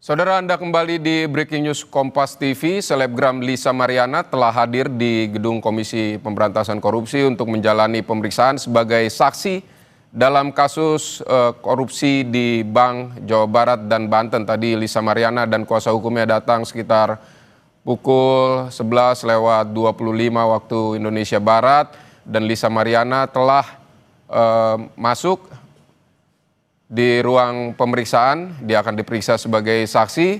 Saudara, Anda kembali di Breaking News Kompas TV. Selebgram Lisa Mariana telah hadir di Gedung Komisi Pemberantasan Korupsi untuk menjalani pemeriksaan sebagai saksi dalam kasus korupsi di Bank Jawa Barat dan Banten. Tadi Lisa Mariana dan kuasa hukumnya datang sekitar pukul 11 lewat 25 waktu Indonesia Barat, dan Lisa Mariana telah masuk di ruang pemeriksaan. Dia akan diperiksa sebagai saksi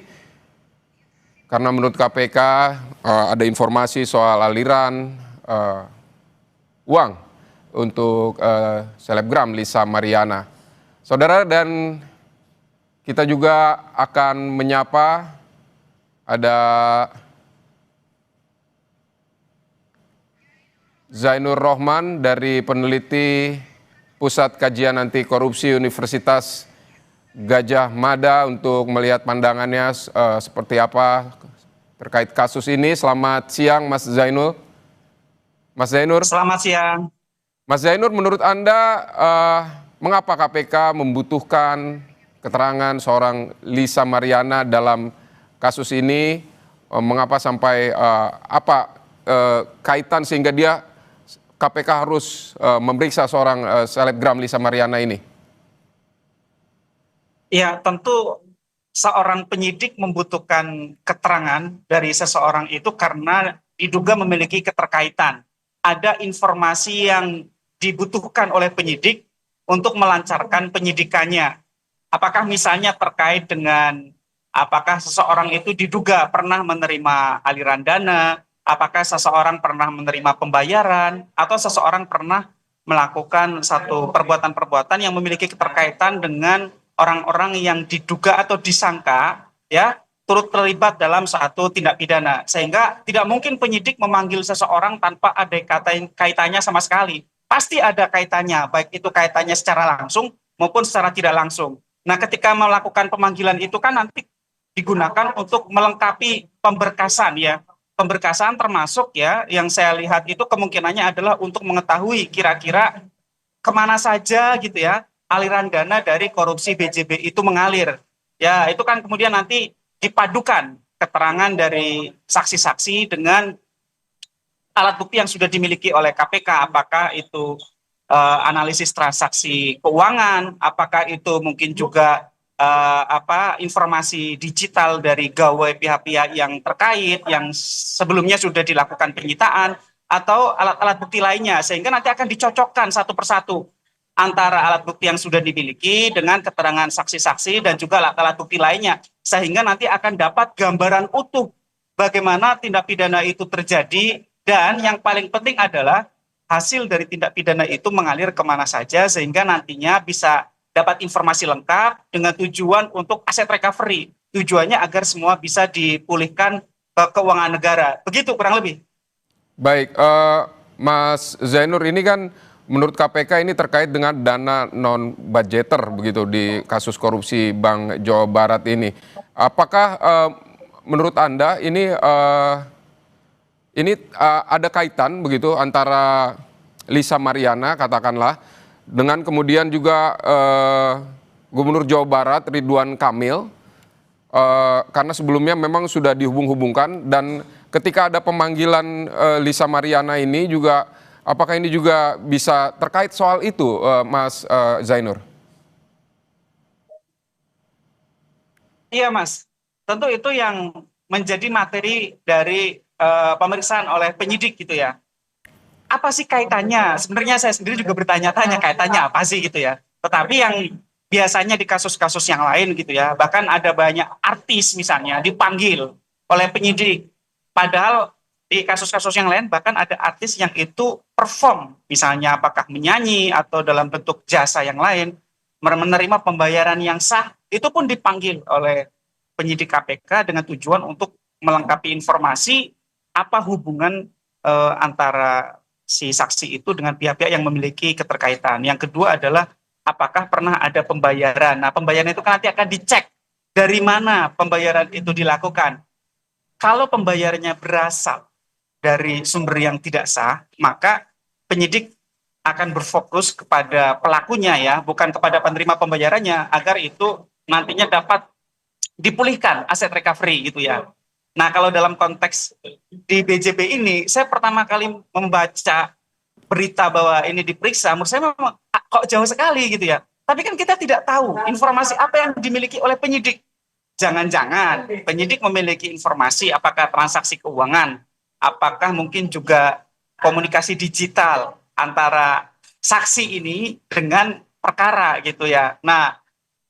karena menurut KPK ada informasi soal aliran uang untuk selebgram Lisa Mariana. Saudara, dan kita juga akan menyapa ada Zainur Rohman dari peneliti Pusat Kajian Anti Korupsi Universitas Gajah Mada untuk melihat pandangannya seperti apa terkait kasus ini. Selamat siang Mas Zainur. Mas Zainur. Selamat siang. Mas Zainur, menurut Anda mengapa KPK membutuhkan keterangan seorang Lisa Mariana dalam kasus ini? Mengapa sampai kaitan sehingga KPK harus memeriksa seorang selebgram Lisa Mariana ini? Ya, tentu seorang penyidik membutuhkan keterangan dari seseorang itu karena diduga memiliki keterkaitan. Ada informasi yang dibutuhkan oleh penyidik untuk melancarkan penyidikannya. Apakah misalnya terkait dengan apakah seseorang itu diduga pernah menerima aliran dana, apakah seseorang pernah menerima pembayaran, atau seseorang pernah melakukan satu perbuatan-perbuatan yang memiliki keterkaitan dengan orang-orang yang diduga atau disangka ya turut terlibat dalam satu tindak pidana. Sehingga tidak mungkin penyidik memanggil seseorang tanpa ada kaitannya sama sekali. Pasti ada kaitannya, baik itu kaitannya secara langsung maupun secara tidak langsung. Nah, ketika melakukan pemanggilan itu kan nanti digunakan untuk melengkapi pemberkasan ya. Pemberkasan termasuk ya yang saya lihat itu kemungkinannya adalah untuk mengetahui kira-kira kemana saja gitu ya aliran dana dari korupsi BJB itu mengalir. Ya, itu kan kemudian nanti dipadukan keterangan dari saksi-saksi dengan alat bukti yang sudah dimiliki oleh KPK, apakah itu analisis transaksi keuangan, apakah itu mungkin juga informasi digital dari gawai pihak-pihak yang terkait yang sebelumnya sudah dilakukan penyitaan, atau alat-alat bukti lainnya, sehingga nanti akan dicocokkan satu persatu antara alat bukti yang sudah dimiliki dengan keterangan saksi-saksi dan juga alat-alat bukti lainnya, sehingga nanti akan dapat gambaran utuh bagaimana tindak pidana itu terjadi, dan yang paling penting adalah hasil dari tindak pidana itu mengalir kemana saja, sehingga nantinya bisa dapat informasi lengkap dengan tujuan untuk aset recovery. Tujuannya agar semua bisa dipulihkan ke keuangan negara. Begitu kurang lebih. Baik, Mas Zainur, ini kan menurut KPK ini terkait dengan dana non-budgeter begitu di kasus korupsi Bank Jawa Barat ini. Apakah menurut Anda ini ada kaitan begitu antara Lisa Mariana katakanlah dengan kemudian juga Gubernur Jawa Barat Ridwan Kamil, karena sebelumnya memang sudah dihubung-hubungkan, dan ketika ada pemanggilan Lisa Mariana ini juga, apakah ini juga bisa terkait soal itu, Mas Zainur? Iya Mas, tentu itu yang menjadi materi dari pemeriksaan oleh penyidik gitu ya. Apa sih kaitannya? Sebenarnya saya sendiri juga bertanya-tanya kaitannya apa sih gitu ya. Tetapi yang biasanya di kasus-kasus yang lain gitu ya, bahkan ada banyak artis misalnya dipanggil oleh penyidik. Padahal di kasus-kasus yang lain bahkan ada artis yang itu perform, misalnya apakah menyanyi atau dalam bentuk jasa yang lain, menerima pembayaran yang sah, itu pun dipanggil oleh penyidik KPK dengan tujuan untuk melengkapi informasi apa hubungan antara si saksi itu dengan pihak-pihak yang memiliki keterkaitan. Yang kedua adalah apakah pernah ada pembayaran. Nah, pembayaran itu kan nanti akan dicek dari mana pembayaran itu dilakukan. Kalau pembayarannya berasal dari sumber yang tidak sah, maka penyidik akan berfokus kepada pelakunya ya, bukan kepada penerima pembayarannya, agar itu nantinya dapat dipulihkan aset recovery gitu ya. Nah, kalau dalam konteks di BJB ini, saya pertama kali membaca berita bahwa ini diperiksa, menurut saya memang kok jauh sekali gitu ya. Tapi kan kita tidak tahu informasi apa yang dimiliki oleh penyidik. Jangan-jangan penyidik memiliki informasi apakah transaksi keuangan, apakah mungkin juga komunikasi digital antara saksi ini dengan perkara gitu ya. Nah,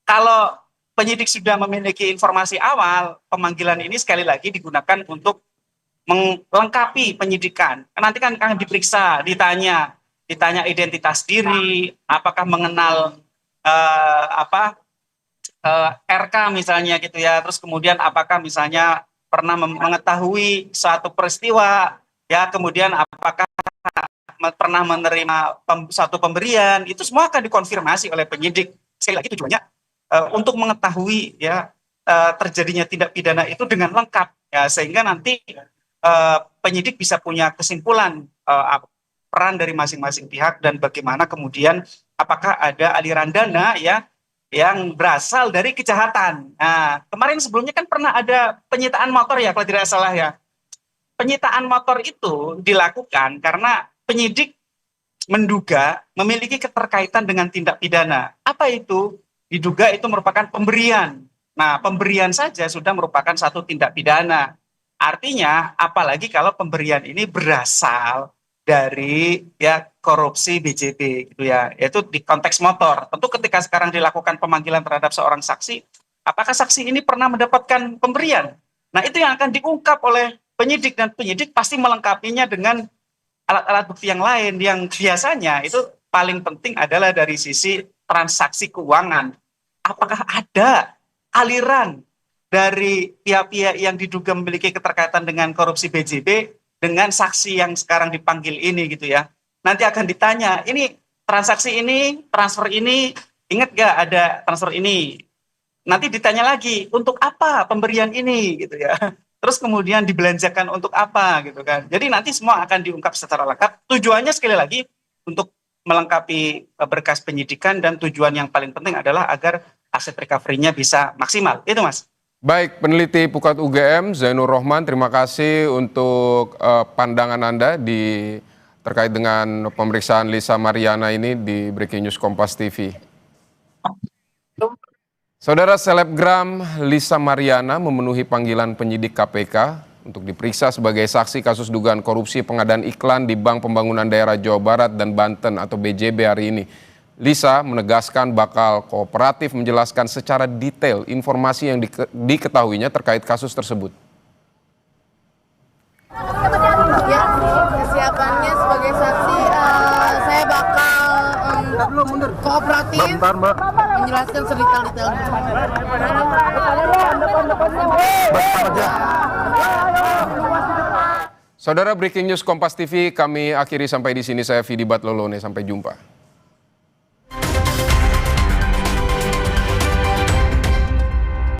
kalau penyidik sudah memiliki informasi awal, pemanggilan ini sekali lagi digunakan untuk melengkapi penyidikan. Nanti kan akan diperiksa, ditanya identitas diri, apakah mengenal RK misalnya gitu ya. Terus kemudian apakah misalnya pernah mengetahui suatu peristiwa, ya, kemudian apakah pernah menerima satu pemberian, itu semua akan dikonfirmasi oleh penyidik. Sekali lagi tujuannya untuk mengetahui ya terjadinya tindak pidana itu dengan lengkap ya, sehingga nanti penyidik bisa punya kesimpulan peran dari masing-masing pihak dan bagaimana kemudian apakah ada aliran dana ya yang berasal dari kejahatan. Nah, kemarin sebelumnya kan pernah ada penyitaan motor ya kalau tidak salah ya. Penyitaan motor itu dilakukan karena penyidik menduga memiliki keterkaitan dengan tindak pidana. Apa itu? Diduga itu merupakan pemberian. Nah, pemberian saja sudah merupakan satu tindak pidana. Artinya, apalagi kalau pemberian ini berasal dari ya korupsi BJB gitu ya, yaitu di konteks motor. Tentu ketika sekarang dilakukan pemanggilan terhadap seorang saksi, apakah saksi ini pernah mendapatkan pemberian? Nah, itu yang akan diungkap oleh penyidik dan penyidik pasti melengkapinya dengan alat-alat bukti yang lain yang biasanya itu paling penting adalah dari sisi transaksi keuangan. Apakah ada aliran dari pihak-pihak yang diduga memiliki keterkaitan dengan korupsi BJB dengan saksi yang sekarang dipanggil ini gitu ya. Nanti akan ditanya, ini transaksi ini, transfer ini, ingat gak ada transfer ini? Nanti ditanya lagi, untuk apa pemberian ini gitu ya. Terus kemudian dibelanjakan untuk apa gitu kan. Jadi nanti semua akan diungkap secara lengkap. Tujuannya sekali lagi untuk melengkapi berkas penyidikan dan tujuan yang paling penting adalah agar aset recovery-nya bisa maksimal. Itu Mas. Baik, peneliti Pukat UGM Zainur Rohman, terima kasih untuk pandangan Anda terkait dengan pemeriksaan Lisa Mariana ini di Breaking News Kompas TV. Saudara, selebgram Lisa Mariana memenuhi panggilan penyidik KPK untuk diperiksa sebagai saksi kasus dugaan korupsi pengadaan iklan di Bank Pembangunan Daerah Jawa Barat dan Banten atau BJB hari ini. Lisa menegaskan bakal kooperatif menjelaskan secara detail informasi yang diketahuinya terkait kasus tersebut. Ya, kesiapannya sebagai saksi, saya bakal kooperatif menjelaskan sedetail-detailnya. Saudara, Breaking News Kompas TV kami akhiri sampai di sini. Saya Vidi Batlolone, sampai jumpa.